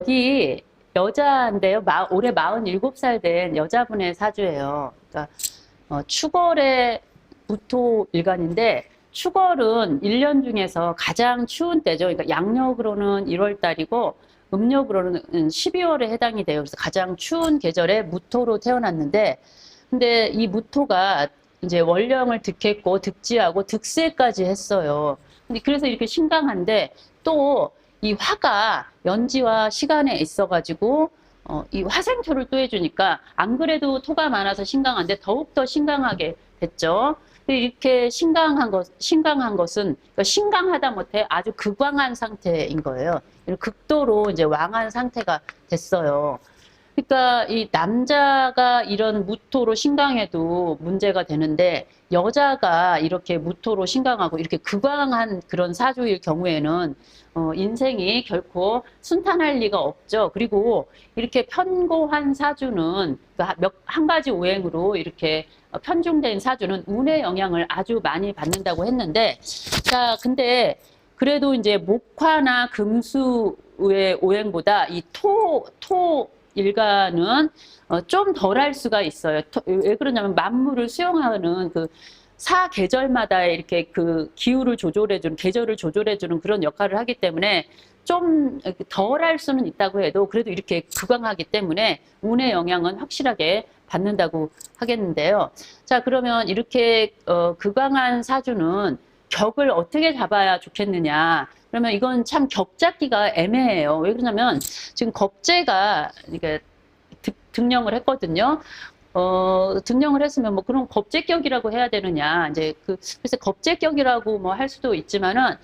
여기 여자인데요. 올해 47살 된 여자분의 사주예요. 그러니까 축월의 무토 일간인데 축월은 1년 중에서 가장 추운 때죠. 그러니까 양력으로는 1월 달이고 음력으로는 12월에 해당이 돼요. 그래서 가장 추운 계절에 무토로 태어났는데 근데 이 무토가 이제 월령을 득했고 득지하고 득세까지 했어요. 근데 그래서 이렇게 신강한데 또 이 화가 연지와 시간에 있어가지고 이 화생토를 또 해주니까 안 그래도 토가 많아서 신강한데 더욱더 신강하게 됐죠. 이렇게 신강한 것은 그러니까 신강하다 못해 아주 극왕한 상태인 거예요. 극도로 이제 왕한 상태가 됐어요. 그러니까 이 남자가 이런 무토로 신강해도 문제가 되는데 여자가 이렇게 무토로 신강하고 이렇게 극왕한 그런 사주일 경우에는 인생이 결코 순탄할 리가 없죠. 그리고 이렇게 편고한 사주는 한 가지 오행으로 이렇게 편중된 사주는 운의 영향을 아주 많이 받는다고 했는데 자 근데 그래도 이제 목화나 금수의 오행보다 이 토 일간은 좀 덜할 수가 있어요. 왜 그러냐면 만물을 수용하는 그 사계절마다 이렇게 그 기후를 조절해주는, 계절을 조절해주는 그런 역할을 하기 때문에 좀 덜할 수는 있다고 해도 그래도 이렇게 극강하기 때문에 운의 영향은 확실하게 받는다고 하겠는데요. 자, 그러면 이렇게 극강한 사주는 격을 어떻게 잡아야 좋겠느냐. 그러면 이건 참 격 잡기가 애매해요. 왜 그러냐면 지금 겁재가 그러니까 등령을 했거든요. 등령을 했으면 뭐 그런 겁재격이라고 해야 되느냐. 이제 그래서 겁재격이라고 뭐 할 수도 있지만은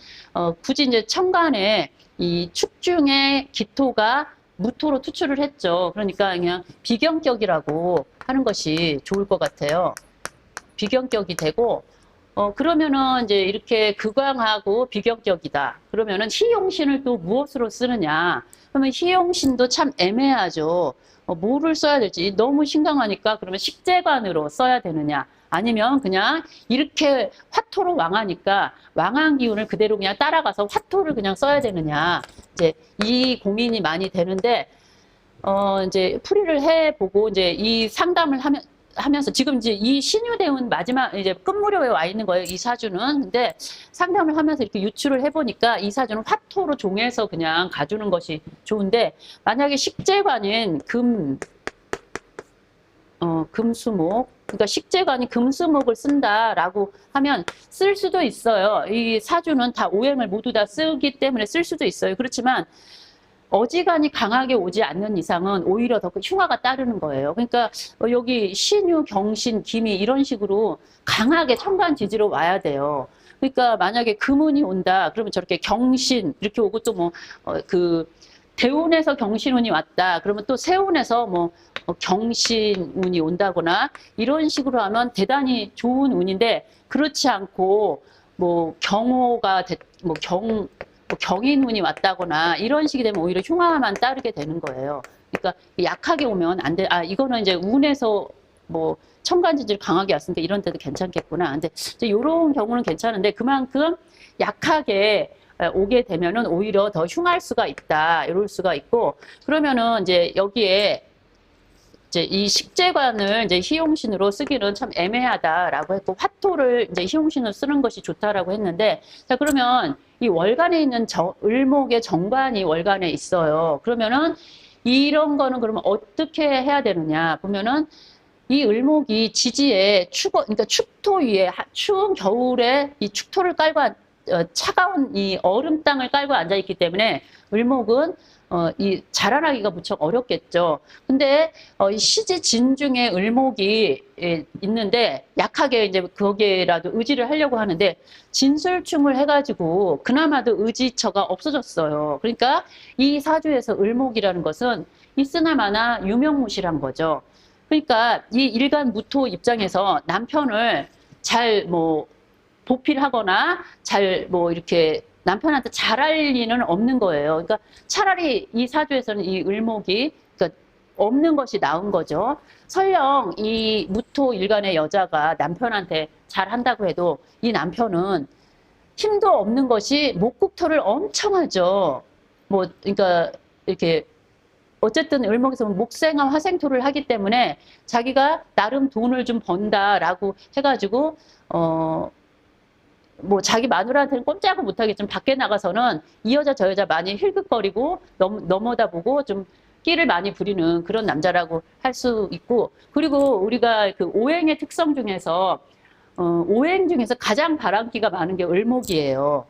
굳이 이제 천간에 이 축중의 기토가 무토로 투출을 했죠. 그러니까 그냥 비경격이라고 하는 것이 좋을 것 같아요. 비경격이 되고 그러면은 이제 이렇게 극왕하고 비경격이다. 그러면은 희용신을 또 무엇으로 쓰느냐. 그러면 희용신도 참 애매하죠. 뭐를 써야 될지 너무 신강하니까 그러면 식재관으로 써야 되느냐. 아니면 그냥 이렇게 화토로 왕하니까 왕한 기운을 그대로 그냥 따라가서 화토를 그냥 써야 되느냐. 이제 이 고민이 많이 되는데, 이제 풀이를 해보고 이제 이 상담을 하면서 지금 이제 이 신유대운 마지막 이제 끝무렵에 와 있는 거예요. 이 사주는. 근데 상담을 하면서 이렇게 유출을 해보니까 이 사주는 화토로 종해서 그냥 가주는 것이 좋은데 만약에 식재관인 금수목, 그러니까 식재관이 금수목을 쓴다라고 하면 쓸 수도 있어요. 이 사주는 다 오행을 모두 다 쓰기 때문에 쓸 수도 있어요. 그렇지만 어지간히 강하게 오지 않는 이상은 오히려 더 흉화가 따르는 거예요. 그러니까 여기 신유, 경신, 기미 이런 식으로 강하게 천간 지지로 와야 돼요. 그러니까 만약에 금운이 온다 그러면 저렇게 경신 이렇게 오고 또 뭐 대운에서 경신운이 왔다 그러면 또 세운에서 뭐 경신운이 온다거나 이런 식으로 하면 대단히 좋은 운인데 그렇지 않고 뭐 경호가 경인운이 왔다거나 이런 식이 되면 오히려 흉화만 따르게 되는 거예요. 그러니까 약하게 오면 안 돼. 이거는 이제 운에서 뭐 천간지지를 강하게 왔으니까 이런 데도 괜찮겠구나. 근데 이제 이런 경우는 괜찮은데 그만큼 약하게 오게 되면은 오히려 더 흉할 수가 있다. 이럴 수가 있고 그러면은 이제 여기에 이제 이 식재관을 이제 희용신으로 쓰기는 참 애매하다라고 했고 화토를 이제 희용신으로 쓰는 것이 좋다라고 했는데 자 그러면 이 월간에 있는 을목의 정관이 월간에 있어요. 그러면은 이런 거는 그러면 어떻게 해야 되느냐 보면은 이 을목이 지지에 그러니까 축토 위에 추운 겨울에 이 축토를 깔고 차가운 이 얼음 땅을 깔고 앉아 있기 때문에 을목은 이 자라나기가 무척 어렵겠죠. 근데 이 시지 진중에 을목이 있는데 약하게 이제 거기에라도 의지를 하려고 하는데 진술충을 해가지고 그나마도 의지처가 없어졌어요. 그러니까 이 사주에서 을목이라는 것은 있으나마나 유명무실한 거죠. 그러니까 이 일간 무토 입장에서 남편을 잘 뭐 보필하거나 잘 뭐 이렇게 남편한테 잘할 리는 없는 거예요. 그러니까 차라리 이 사주에서는 이 을목이 그러니까 없는 것이 나은 거죠. 설령 이 무토 일간의 여자가 남편한테 잘한다고 해도 이 남편은 힘도 없는 것이 목국토를 엄청 하죠. 뭐 그러니까 이렇게 어쨌든 을목에서 목생화 화생토를 하기 때문에 자기가 나름 돈을 좀 번다라고 해가지고 뭐 자기 마누라한테는 꼼짝을 못하겠지만 밖에 나가서는 이 여자 저 여자 많이 힐끗거리고 넘어다 보고 좀 끼를 많이 부리는 그런 남자라고 할 수 있고, 그리고 우리가 그 오행의 특성 중에서 오행 중에서 가장 바람기가 많은 게 을목이에요.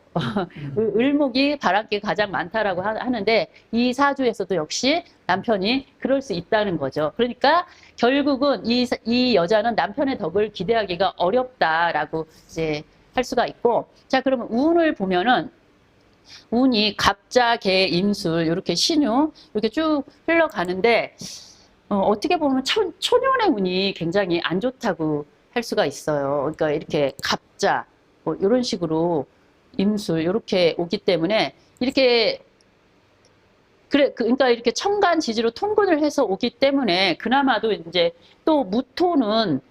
을목이 바람기가 가장 많다라고 하는데 이 사주에서도 역시 남편이 그럴 수 있다는 거죠. 그러니까 결국은 이 여자는 남편의 덕을 기대하기가 어렵다라고 이제 할 수가 있고, 자 그러면 운을 보면은 운이 갑자, 개, 임술 이렇게 신유 이렇게 쭉 흘러가는데 어떻게 보면 초년의 운이 굉장히 안 좋다고 할 수가 있어요. 그러니까 이렇게 갑자 뭐 이런 식으로 임술 이렇게 오기 때문에 이렇게 그러니까 이렇게 천간 지지로 통근을 해서 오기 때문에 그나마도 이제 또 무토는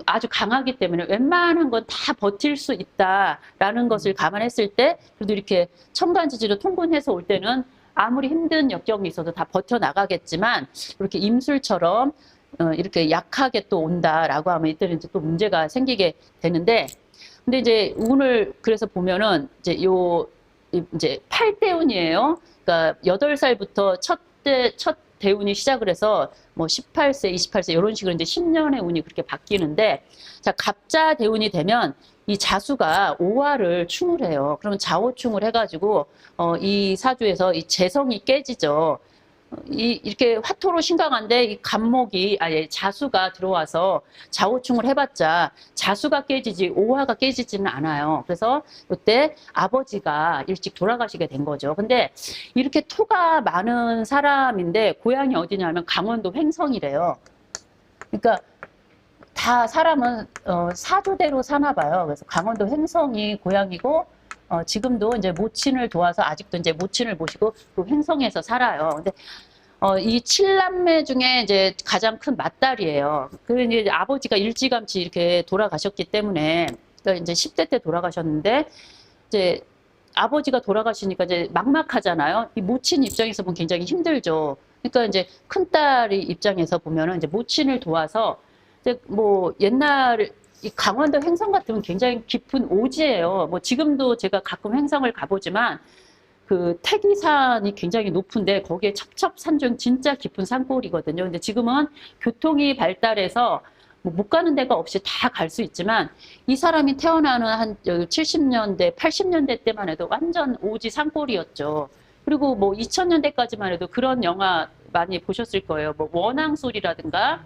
아주 강하기 때문에 웬만한 건 다 버틸 수 있다라는 것을 감안했을 때 그래도 이렇게 천간지지로 통근해서 올 때는 아무리 힘든 역경이 있어도 다 버텨나가겠지만 이렇게 임술처럼 이렇게 약하게 또 온다라고 하면 이때는 이제 또 문제가 생기게 되는데, 근데 이제 운을 그래서 보면은 이제 8대운이에요. 그러니까 8살부터 첫 대운이 시작을 해서 뭐 18세, 28세 이런 식으로 이제 10년의 운이 그렇게 바뀌는데, 자 갑자 대운이 되면 이 자수가 오화를 충을 해요. 그러면 자오충을 해가지고 이 사주에서 이 재성이 깨지죠. 이렇게 화토로 신강한데 이 간목이 아예 자수가 들어와서 자오충을 해봤자 자수가 깨지지 오화가 깨지지는 않아요. 그래서 이때 아버지가 일찍 돌아가시게 된 거죠. 근데 이렇게 토가 많은 사람인데 고향이 어디냐면 강원도 횡성이래요. 그러니까 다 사람은 사주대로 사나 봐요. 그래서 강원도 횡성이 고향이고 지금도 이제 모친을 도와서 아직도 이제 모친을 모시고 그 횡성에서 살아요. 근데 이 7남매 중에 이제 가장 큰 맏딸이에요. 그 이제 아버지가 일찌감치 이렇게 돌아가셨기 때문에, 그러니까 이제 10대 때 돌아가셨는데 이제 아버지가 돌아가시니까 이제 막막하잖아요. 이 모친 입장에서 보면 굉장히 힘들죠. 그러니까 이제 큰딸이 입장에서 보면은 이제 모친을 도와서 이제 뭐 옛날 이 강원도 횡성 같으면 굉장히 깊은 오지예요. 뭐 지금도 제가 가끔 횡성을 가보지만 그 태기산이 굉장히 높은데 거기에 첩첩산중 진짜 깊은 산골이거든요. 근데 지금은 교통이 발달해서 뭐못 가는 데가 없이 다 갈 수 있지만 이 사람이 태어나는 한 70년대, 80년대 때만 해도 완전 오지 산골이었죠. 그리고 뭐 2000년대까지만 해도 그런 영화 많이 보셨을 거예요. 뭐 원앙솔이라든가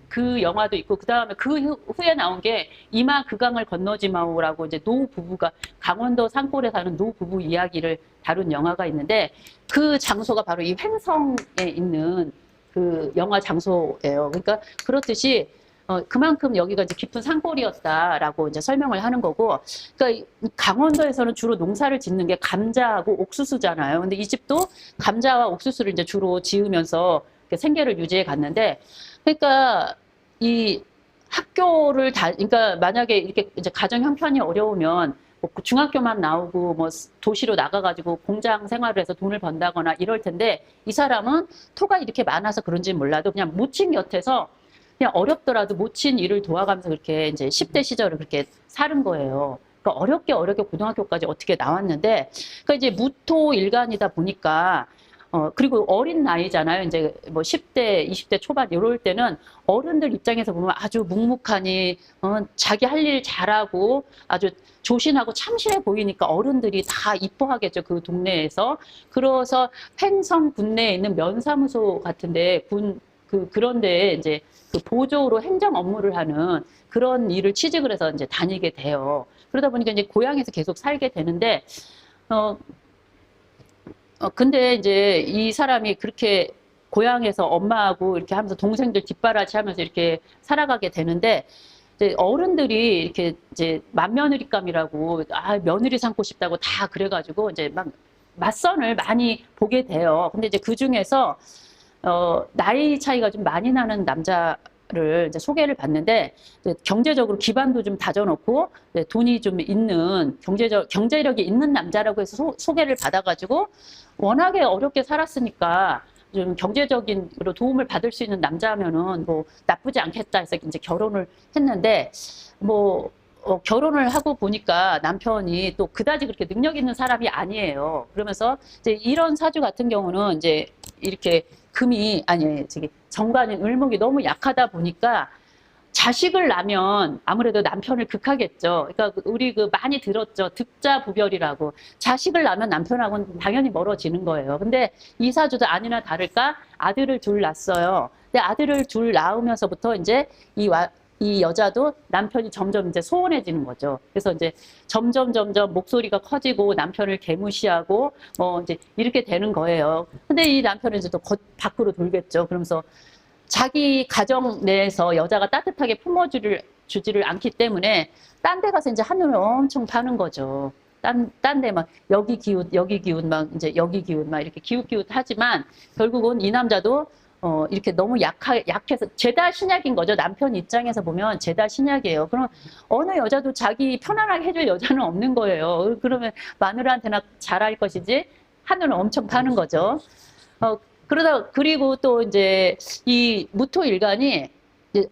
그 영화도 있고, 그 다음에 그 후에 나온 게 이마 그강을 건너지 마오라고 이제 노 부부가 강원도 산골에 사는 노 부부 이야기를 다룬 영화가 있는데 그 장소가 바로 이 횡성에 있는 그 영화 장소예요. 그러니까 그렇듯이 그만큼 여기가 이제 깊은 산골이었다라고 이제 설명을 하는 거고, 그러니까 강원도에서는 주로 농사를 짓는 게 감자하고 옥수수잖아요. 근데 이 집도 감자와 옥수수를 이제 주로 지으면서 생계를 유지해 갔는데, 그러니까 이 학교를 그러니까 만약에 이렇게 이제 가정 형편이 어려우면 뭐 중학교만 나오고 뭐 도시로 나가가지고 공장 생활을 해서 돈을 번다거나 이럴 텐데, 이 사람은 토가 이렇게 많아서 그런지 몰라도 그냥 모친 곁에서 그냥 어렵더라도 모친 일을 도와가면서 그렇게 이제 10대 시절을 그렇게 사는 거예요. 그러니까 어렵게 고등학교까지 어떻게 나왔는데, 그러니까 이제 무토 일간이다 보니까 그리고 어린 나이잖아요. 이제 뭐 10대, 20대 초반 이럴 때는 어른들 입장에서 보면 아주 묵묵하니 자기 할 일 잘하고 아주 조신하고 참실해 보이니까 어른들이 다 이뻐하겠죠. 그 동네에서. 그래서 횡성 군내에 있는 면사무소 같은데 그런 데에 이제 그 보조로 행정 업무를 하는 그런 일을 취직을 해서 이제 다니게 돼요. 그러다 보니까 이제 고향에서 계속 살게 되는데, 근데 이제 이 사람이 그렇게 고향에서 엄마하고 이렇게 하면서 동생들 뒷바라지 하면서 이렇게 살아가게 되는데, 이제 어른들이 이렇게 이제 맏며느리감이라고, 며느리 삼고 싶다고 다 그래가지고 이제 막 맞선을 많이 보게 돼요. 근데 이제 그 중에서, 나이 차이가 좀 많이 나는 남자 여자를 이제 소개를 받는데 이제 경제적으로 기반도 좀 다져놓고 돈이 좀 있는 경제력이 있는 남자라고 해서 소개를 받아가지고 워낙에 어렵게 살았으니까 좀 경제적인으로 도움을 받을 수 있는 남자면은 뭐 나쁘지 않겠다 해서 이제 결혼을 했는데 뭐 결혼을 하고 보니까 남편이 또 그다지 그렇게 능력 있는 사람이 아니에요. 그러면서 이제 이런 사주 같은 경우는 이제 이렇게 저기 정관인 을목이 너무 약하다 보니까 자식을 낳으면 아무래도 남편을 극하겠죠. 그러니까 우리 많이 들었죠. 득자부별이라고. 자식을 낳으면 남편하고는 당연히 멀어지는 거예요. 근데 이 사주도 아니나 다를까 아들을 둘 낳았어요. 근데 아들을 둘 낳으면서부터 이제 이 여자도 남편이 점점 이제 소원해지는 거죠. 그래서 이제 점점 목소리가 커지고 남편을 개무시하고 뭐 이제 이렇게 되는 거예요. 근데 이 남편은 이제 또 밖으로 돌겠죠. 그러면서 자기 가정 내에서 여자가 따뜻하게 품어주지를 않기 때문에 딴 데 가서 이제 한눈을 엄청 파는 거죠. 딴 데 막 여기 기웃 막 이제 여기 기웃 막 이렇게 기웃 하지만 결국은 이 남자도 이렇게 너무 약해서 죄다 신약인 거죠. 남편 입장에서 보면 죄다 신약이에요. 그럼 어느 여자도 자기 편안하게 해줄 여자는 없는 거예요. 그러면 마누라한테나 잘할 것이지 한눈을 엄청 파는 거죠. 그리고 또 이제 이 무토일간이 이제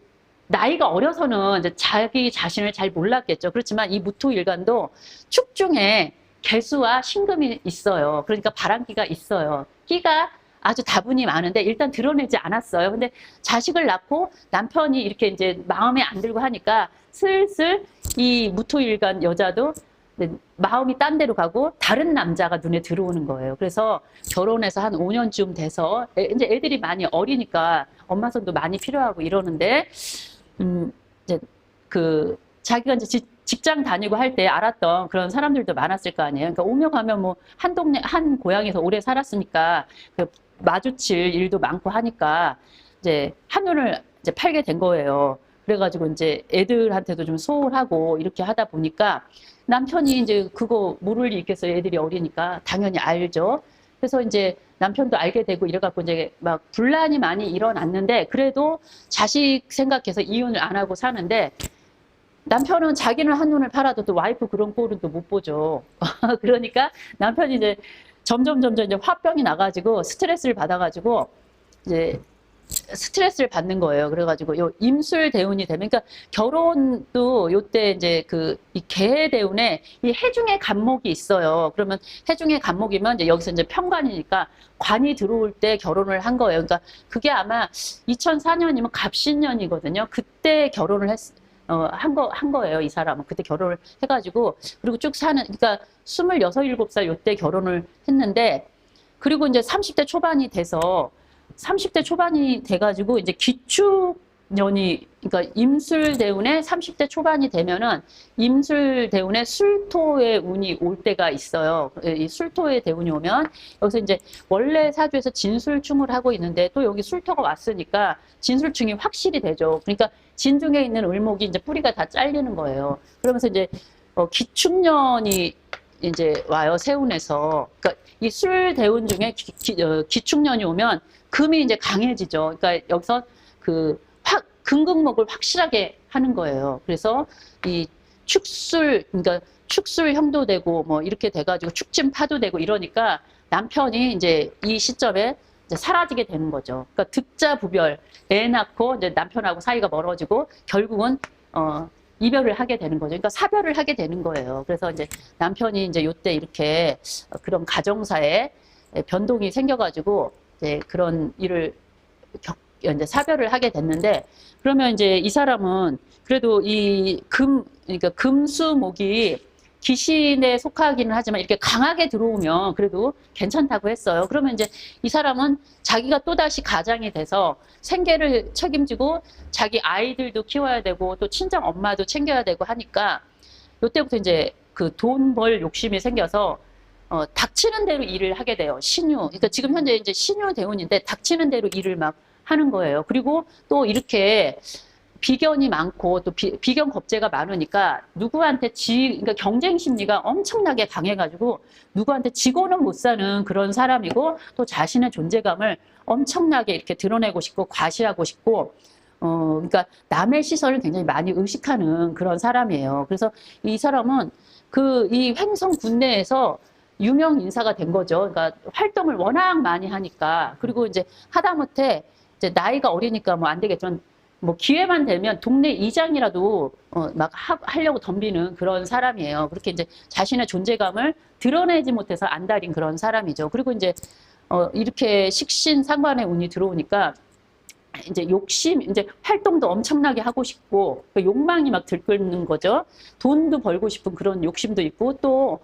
나이가 어려서는 이제 자기 자신을 잘 몰랐겠죠. 그렇지만 이 무토일간도 축 중에 개수와 신금이 있어요. 그러니까 바람기가 있어요. 끼가 아주 다분히 많은데 일단 드러내지 않았어요. 근데 자식을 낳고 남편이 이렇게 이제 마음에 안 들고 하니까 슬슬 이 무토일간 여자도 마음이 딴 데로 가고 다른 남자가 눈에 들어오는 거예요. 그래서 결혼해서 한 5년쯤 돼서 이제 애들이 많이 어리니까 엄마 손도 많이 필요하고 이러는데 이제 자기가 이제 직장 다니고 할 때 알았던 그런 사람들도 많았을 거 아니에요. 그러니까 오며 가며 뭐 한 동네 한 고향에서 오래 살았으니까 마주칠 일도 많고 하니까 이제 한눈을 이제 팔게 된 거예요. 그래가지고 이제 애들한테도 좀 소홀하고 이렇게 하다 보니까 남편이 이제 그거 모를 리 있겠어요. 애들이 어리니까 당연히 알죠. 그래서 이제 남편도 알게 되고 이래갖고 이제 막 분란이 많이 일어났는데 그래도 자식 생각해서 이혼을 안 하고 사는데 남편은 자기는 한눈을 팔아도 또 와이프 그런 꼴은 또 못 보죠. 그러니까 남편이 이제 점점 이제 화병이 나가지고 스트레스를 받아가지고 이제 스트레스를 받는 거예요. 그래가지고 요 임술 대운이 되면, 그러니까 결혼도 요때 이제 이 계해 대운에 이 해중의 간목이 있어요. 그러면 해중의 간목이면 이제 여기서 이제 편관이니까 관이 들어올 때 결혼을 한 거예요. 그러니까 그게 아마 2004년이면 갑신년이거든요. 그때 결혼을 한 거예요. 이 사람은. 그때 결혼을 해가지고, 그리고 쭉 그러니까 26, 27살 요때 결혼을 했는데, 그리고 이제 30대 초반이 돼서, 30대 초반이 돼가지고, 이제 기축년이, 그러니까 임술대운에 30대 초반이 되면은, 임술대운에 술토의 운이 올 때가 있어요. 이 술토의 대운이 오면, 여기서 이제 원래 사주에서 진술충을 하고 있는데, 또 여기 술토가 왔으니까, 진술충이 확실히 되죠. 그러니까, 진중에 있는 을목이 이제 뿌리가 다 잘리는 거예요. 그러면서 이제 기축년이 이제 와요. 세운에서. 그러니까 이 술 대운 중에 기축년이 오면 금이 이제 강해지죠. 그러니까 여기서 금극목을 확실하게 하는 거예요. 그래서 이 그러니까 축술형도 되고 뭐 이렇게 돼가지고 축진파도 되고 이러니까 남편이 이제 이 시점에 이제 사라지게 되는 거죠. 그러니까 득자부별, 애 낳고 이제 남편하고 사이가 멀어지고 결국은 이별을 하게 되는 거죠. 그러니까 사별을 하게 되는 거예요. 그래서 이제 남편이 이제 요때 이렇게 그런 가정사에 변동이 생겨가지고 이제 그런 일을 이제 사별을 하게 됐는데, 그러면 이제 이 사람은 그래도 그러니까 금수목이 기신에 속하기는 하지만 이렇게 강하게 들어오면 그래도 괜찮다고 했어요. 그러면 이제 이 사람은 자기가 또다시 가장이 돼서 생계를 책임지고 자기 아이들도 키워야 되고 또 친정 엄마도 챙겨야 되고 하니까 이때부터 이제 돈 벌 욕심이 생겨서 닥치는 대로 일을 하게 돼요. 신유. 그러니까 지금 현재 이제 신유 대운인데 닥치는 대로 일을 막 하는 거예요. 그리고 또 이렇게 비견이 많고 또 비견 겁재가 많으니까 누구한테 그러니까 경쟁 심리가 엄청나게 강해가지고 누구한테 지고는 못 사는 그런 사람이고, 또 자신의 존재감을 엄청나게 이렇게 드러내고 싶고 과시하고 싶고, 그러니까 남의 시선을 굉장히 많이 의식하는 그런 사람이에요. 그래서 이 사람은 이 횡성 군내에서 유명 인사가 된 거죠. 그러니까 활동을 워낙 많이 하니까. 그리고 이제 하다못해 이제 나이가 어리니까 뭐 안 되겠지만 뭐 기회만 되면 동네 이장이라도 막 하려고 덤비는 그런 사람이에요. 그렇게 이제 자신의 존재감을 드러내지 못해서 안달인 그런 사람이죠. 그리고 이제 이렇게 식신상관의 운이 들어오니까 이제 이제 활동도 엄청나게 하고 싶고, 욕망이 막 들끓는 거죠. 돈도 벌고 싶은 그런 욕심도 있고, 또,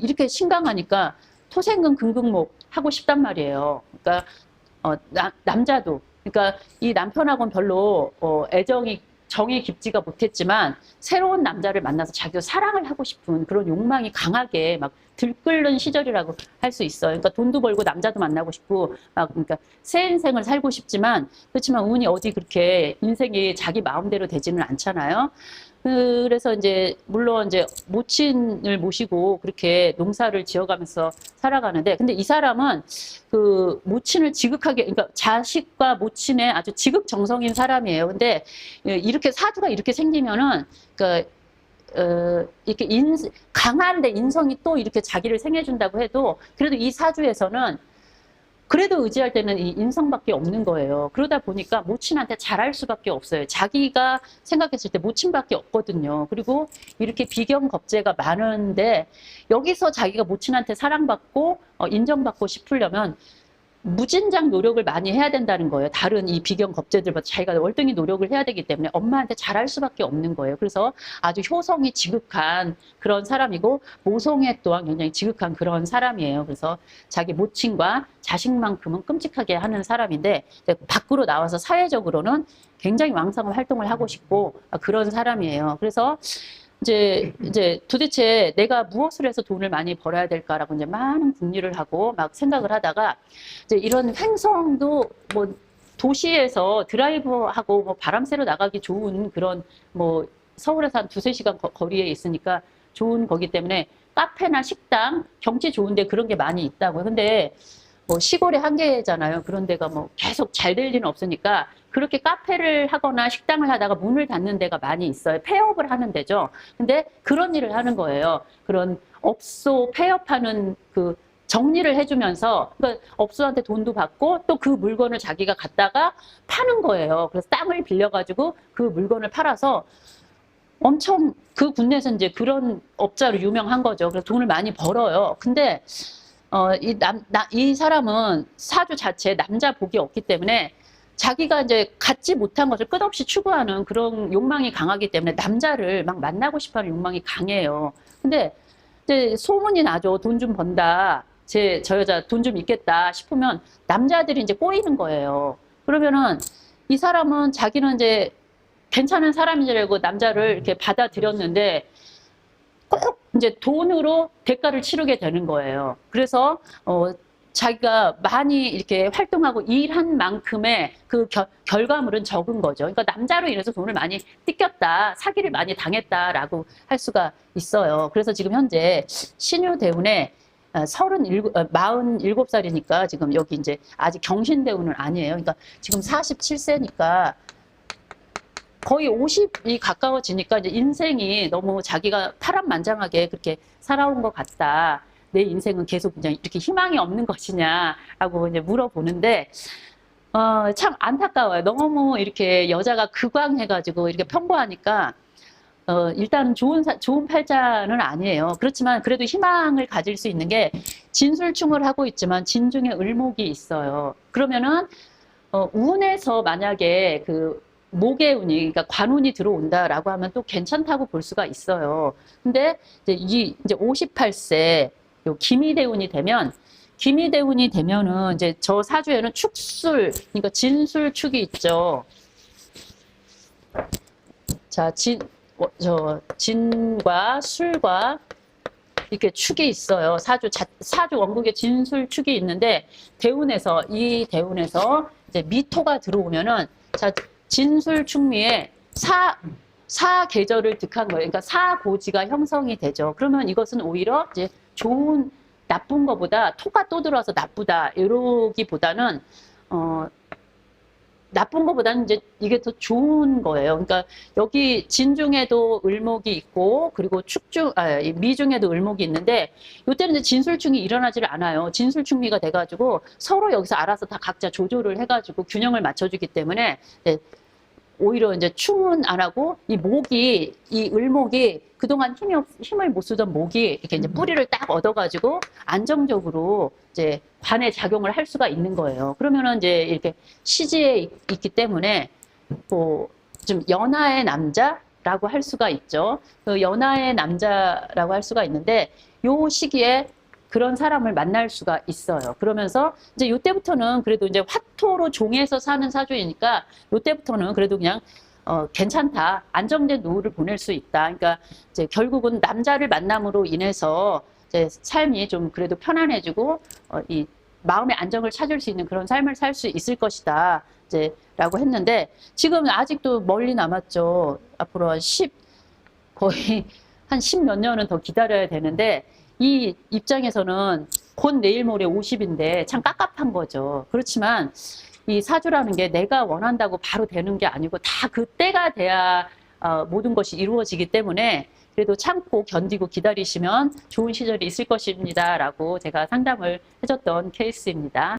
이렇게 신강하니까 토생금 금극목 하고 싶단 말이에요. 그러니까, 남자도. 그러니까 이 남편하고는 별로, 정이 깊지가 못했지만, 새로운 남자를 만나서 자기도 사랑을 하고 싶은 그런 욕망이 강하게 막 들끓는 시절이라고 할 수 있어요. 그러니까 돈도 벌고 남자도 만나고 싶고, 그러니까 새 인생을 살고 싶지만, 그렇지만 운이 어디 그렇게 인생이 자기 마음대로 되지는 않잖아요. 그래서 이제 물론 이제 모친을 모시고 그렇게 농사를 지어가면서 살아가는데, 근데 이 사람은 그 모친을 지극하게, 그러니까 자식과 모친의 아주 지극정성인 사람이에요. 근데 이렇게 사주가 이렇게 생기면은 그 이렇게 강한데 인성이 또 이렇게 자기를 생해준다고 해도, 그래도 이 사주에서는 그래도 의지할 때는 이 인성밖에 없는 거예요. 그러다 보니까 모친한테 잘할 수밖에 없어요. 자기가 생각했을 때 모친밖에 없거든요. 그리고 이렇게 비경겁제가 많은데, 여기서 자기가 모친한테 사랑받고 인정받고 싶으려면 무진장 노력을 많이 해야 된다는 거예요. 다른 이 비경겁제들보다 자기가 월등히 노력을 해야 되기 때문에 엄마한테 잘할 수밖에 없는 거예요. 그래서 아주 효성이 지극한 그런 사람이고, 모성애 또한 굉장히 지극한 그런 사람이에요. 그래서 자기 모친과 자식만큼은 끔찍하게 하는 사람인데, 밖으로 나와서 사회적으로는 굉장히 왕성한 활동을 하고 싶고 그런 사람이에요. 그래서 이제 도대체 내가 무엇을 해서 돈을 많이 벌어야 될까라고 이제 많은 궁리를 하고 막 생각을 하다가, 이제 이런 횡성도 뭐 도시에서 드라이브하고 뭐 바람 쐬러 나가기 좋은 그런, 뭐 서울에서 한 두세 시간 거리에 있으니까 좋은 거기 때문에 카페나 식당, 경치 좋은데 그런 게 많이 있다고요. 근데 뭐 시골의 한계잖아요. 그런 데가 뭐 계속 잘 될 리는 없으니까 그렇게 카페를 하거나 식당을 하다가 문을 닫는 데가 많이 있어요. 폐업을 하는 데죠. 근데 그런 일을 하는 거예요. 그런 업소 폐업하는 그 정리를 해주면서, 그러니까 업소한테 돈도 받고 또 그 물건을 자기가 갖다가 파는 거예요. 그래서 땅을 빌려가지고 그 물건을 팔아서 엄청 그 군내에서 이제 그런 업자로 유명한 거죠. 그래서 돈을 많이 벌어요. 근데 이 사람은 사주 자체에 남자 복이 없기 때문에 자기가 이제 갖지 못한 것을 끝없이 추구하는 그런 욕망이 강하기 때문에 남자를 막 만나고 싶어 하는 욕망이 강해요. 근데 이제 소문이 나죠. 돈 좀 번다. 저 여자 돈 좀 있겠다 싶으면 남자들이 이제 꼬이는 거예요. 그러면은 이 사람은 자기는 이제 괜찮은 사람인 줄 알고 남자를 이렇게 받아들였는데 꼭 이제 돈으로 대가를 치르게 되는 거예요. 그래서 자기가 많이 이렇게 활동하고 일한 만큼의 그 결과물은 적은 거죠. 그러니까 남자로 인해서 돈을 많이 뜯겼다, 사기를 많이 당했다라고 할 수가 있어요. 그래서 지금 현재 신유대운에 47살이니까 지금 여기 이제 아직 경신대운은 아니에요. 그러니까 지금 47세니까 거의 50이 가까워지니까 이제 인생이 너무 자기가 파란만장하게 그렇게 살아온 것 같다. 내 인생은 계속 그냥 이렇게 희망이 없는 것이냐라고 이제 물어보는데, 참 안타까워요. 너무 이렇게 여자가 극왕해가지고 이렇게 평범하니까, 일단 좋은 팔자는 아니에요. 그렇지만 그래도 희망을 가질 수 있는 게, 진술충을 하고 있지만 진중에 을목이 있어요. 그러면은, 운에서 만약에 목의 운이, 그러니까 관운이 들어온다라고 하면 또 괜찮다고 볼 수가 있어요. 근데 이제 58세, 요 기미대운이 되면은 이제 저 사주에는 축술, 그러니까 진술축이 있죠. 자, 진과 술과 이렇게 축이 있어요. 사주 원국에 진술축이 있는데, 이 대운에서 이제 미토가 들어오면은, 자, 진술축미에 사계절을 득한 거예요. 그러니까 사고지가 형성이 되죠. 그러면 이것은 오히려 이제 나쁜 것보다 토가 또 들어와서 나쁘다 이러기보다는 나쁜 것보다는 이제 이게 더 좋은 거예요. 그러니까 여기 진중에도 을목이 있고, 그리고 미중에도 을목이 있는데, 이때는 이제 진술충이 일어나지를 않아요. 진술충미가 돼가지고 서로 여기서 알아서 다 각자 조절을 해가지고 균형을 맞춰주기 때문에, 오히려 이제 충은 안 하고, 이 을목이 그동안 힘을 못 쓰던 목이 이렇게 이제 뿌리를 딱 얻어가지고 안정적으로 이제 관의 작용을 할 수가 있는 거예요. 그러면은 이제 이렇게 시지에 있기 때문에 좀 연하의 남자라고 할 수가 있죠. 그 연하의 남자라고 할 수가 있는데, 요 시기에 그런 사람을 만날 수가 있어요. 그러면서 이제 요때부터는 그래도 이제 화토로 종에서 사는 사주이니까 요때부터는 그래도 그냥 괜찮다. 안정된 노후를 보낼 수 있다. 그러니까 이제 결국은 남자를 만남으로 인해서 이제 삶이 좀 그래도 편안해지고 이 마음의 안정을 찾을 수 있는 그런 삶을 살 수 있을 것이다. 이제 라고 했는데 지금 아직도 멀리 남았죠. 앞으로 거의 한 10몇 년은 더 기다려야 되는데 이 입장에서는 곧 내일 모레 50인데 참 깝깝한 거죠. 그렇지만 이 사주라는 게 내가 원한다고 바로 되는 게 아니고 다 그때가 돼야 모든 것이 이루어지기 때문에 그래도 참고 견디고 기다리시면 좋은 시절이 있을 것입니다. 라고 제가 상담을 해줬던 케이스입니다.